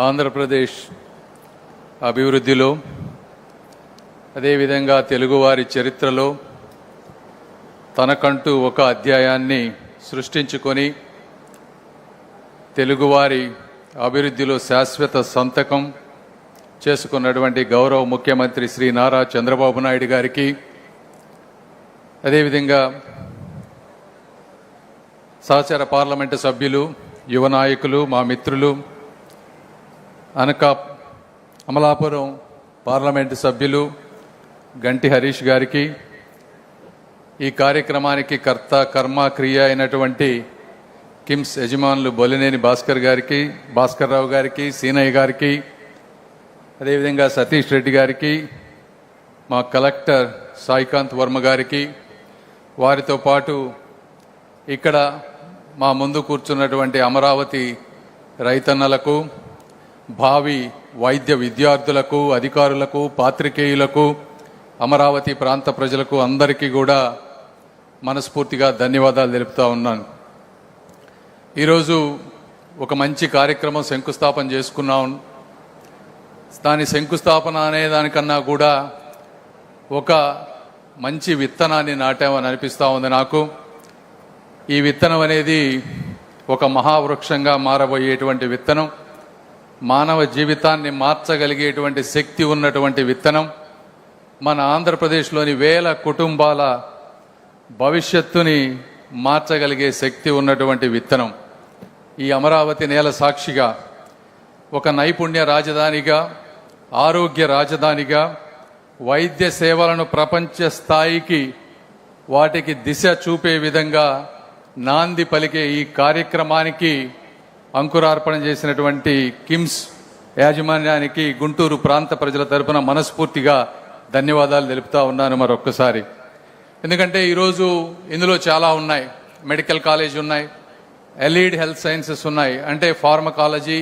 ఆంధ్రప్రదేశ్ అభివృద్ధిలో, అదేవిధంగా తెలుగువారి చరిత్రలో తనకంటూ ఒక అధ్యాయాన్ని సృష్టించుకొని తెలుగువారి అభివృద్ధిలో శాశ్వత సంతకం చేసుకున్నటువంటి గౌరవ ముఖ్యమంత్రి శ్రీ నారా చంద్రబాబు నాయుడు గారికి, అదేవిధంగా సహచర పార్లమెంటు సభ్యులు, యువ నాయకులు, మా మిత్రులు, అమలాపురం పార్లమెంటు సభ్యులు గంటి హరీష్ గారికి, ఈ కార్యక్రమానికి కర్త కర్మ క్రియ అయినటువంటి కిమ్స్ యజమానులు బొలినేని భాస్కర్ రావు గారికి, సీనయ్య గారికి, అదేవిధంగా సతీష్ రెడ్డి గారికి, మా కలెక్టర్ సాయికాంత్ వర్మ గారికి, వారితో పాటు ఇక్కడ మా ముందు కూర్చున్నటువంటి అమరావతి రైతన్నలకు, భావి వైద్య విద్యార్థులకు, అధికారులకు, పాత్రికేయులకు, అమరావతి ప్రాంత ప్రజలకు అందరికీ కూడా మనస్ఫూర్తిగా ధన్యవాదాలు తెలుపుతా ఉన్నాను. ఈరోజు ఒక మంచి కార్యక్రమం శంకుస్థాపన చేసుకున్నాం. దాని శంకుస్థాపన అనే దానికన్నా కూడా ఒక మంచి విత్తనాన్ని నాటామని అనిపిస్తూ ఉంది నాకు. ఈ విత్తనం అనేది ఒక మహావృక్షంగా మారబోయేటువంటి విత్తనం, మానవ జీవితాన్ని మార్చగలిగేటువంటి శక్తి ఉన్నటువంటి విత్తనం, మన ఆంధ్రప్రదేశ్లోని వేల కుటుంబాల భవిష్యత్తుని మార్చగలిగే శక్తి ఉన్నటువంటి విత్తనం. ఈ అమరావతి నేల సాక్షిగా ఒక నైపుణ్య రాజధానిగా, ఆరోగ్య రాజధానిగా, వైద్య సేవలను ప్రపంచ స్థాయికి వాటికి దిశ చూపే విధంగా నాంది పలికే ఈ కార్యక్రమానికి అంకురార్పణ చేసినటువంటి కిమ్స్ యాజమాన్యానికి గుంటూరు ప్రాంత ప్రజల తరపున మనస్ఫూర్తిగా ధన్యవాదాలు తెలుపుతా ఉన్నాను మరొక్కసారి. ఎందుకంటే ఈరోజు ఇందులో చాలా ఉన్నాయి. మెడికల్ కాలేజ్ ఉన్నాయి, ఎలీడ్ హెల్త్ సైన్సెస్ ఉన్నాయి, అంటే ఫార్మకాలజీ,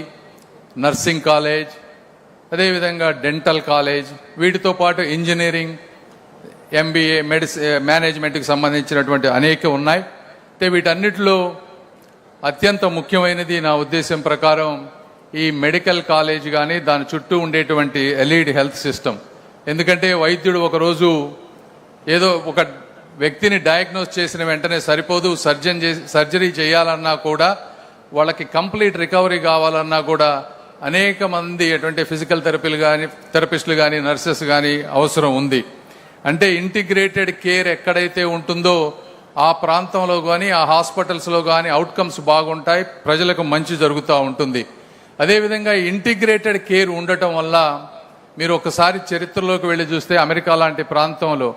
నర్సింగ్ కాలేజ్, అదేవిధంగా డెంటల్ కాలేజ్, వీటితో పాటు ఇంజనీరింగ్, ఎంబీఏ, మేనేజ్మెంట్కి సంబంధించినటువంటి అనేక ఉన్నాయి. అయితే వీటన్నిటిలో అత్యంత ముఖ్యమైనది నా ఉద్దేశం ప్రకారం ఈ మెడికల్ కాలేజ్ కానీ దాని చుట్టూ ఉండేటువంటి ఎలీడ్ హెల్త్ సిస్టమ్. ఎందుకంటే వైద్యుడు ఒకరోజు ఏదో ఒక వ్యక్తిని డయాగ్నోస్ చేసిన వెంటనే సరిపోదు, సర్జరీ చేయాలన్నా కూడా, వాళ్ళకి కంప్లీట్ రికవరీ కావాలన్నా కూడా అనేక మంది అటువంటి ఫిజికల్ థెరపిస్టులు కానీ నర్సెస్ కానీ అవసరం ఉంది. అంటే ఇంటిగ్రేటెడ్ కేర్ ఎక్కడైతే ఉంటుందో ఆ ప్రాంతంలో కానీ ఆ హాస్పిటల్స్లో కానీ అవుట్కమ్స్ బాగుంటాయి, ప్రజలకు మంచి జరుగుతూ ఉంటుంది. అదేవిధంగా ఇంటిగ్రేటెడ్ కేర్ ఉండటం వల్ల మీరు ఒకసారి చరిత్రలోకి వెళ్ళి చూస్తే అమెరికా లాంటి ప్రాంతంలో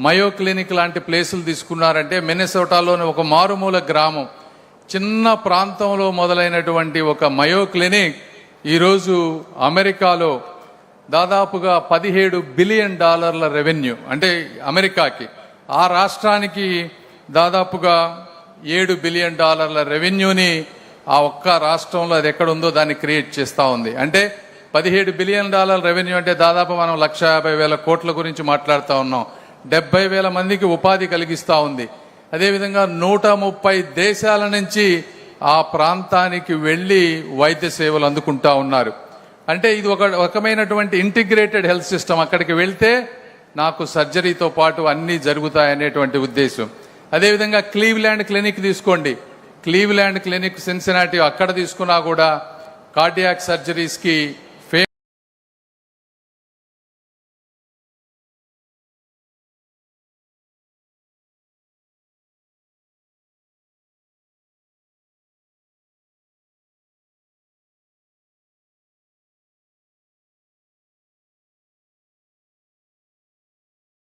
మయో క్లినిక్ లాంటి ప్లేసులు తీసుకున్నారంటే, మిన్నెసోటాలోని ఒక మారుమూల గ్రామం, చిన్న ప్రాంతంలో మొదలైనటువంటి ఒక మయో క్లినిక్ ఈరోజు అమెరికాలో దాదాపుగా $17 బిలియన్ రెవెన్యూ, అంటే అమెరికాకి, ఆ రాష్ట్రానికి దాదాపుగా $7 బిలియన్ రెవెన్యూని ఆ ఒక్క రాష్ట్రంలో అది ఎక్కడ ఉందో దాన్ని క్రియేట్ చేస్తూ ఉంది. అంటే $17 బిలియన్ రెవెన్యూ అంటే దాదాపు మనం 1,50,000 కోట్ల గురించి మాట్లాడుతూ ఉన్నాం. 70,000 మందికి ఉపాధి కలిగిస్తూ ఉంది. అదేవిధంగా 130 దేశాల నుంచి ఆ ప్రాంతానికి వెళ్ళి వైద్య సేవలు అందుకుంటా ఉన్నారు. అంటే ఇది ఒక రకమైనటువంటి ఇంటిగ్రేటెడ్ హెల్త్ సిస్టమ్. అక్కడికి వెళ్తే నాకు సర్జరీతో పాటు అన్నీ జరుగుతాయనేటువంటి ఉద్దేశం. అదేవిధంగా క్లీవ్లాండ్ క్లినిక్ తీసుకోండి. క్లీవ్లాండ్ క్లినిక్ సిన్సినాటి, అక్కడ తీసుకున్నా కూడా కార్డియాక్ సర్జరీస్కి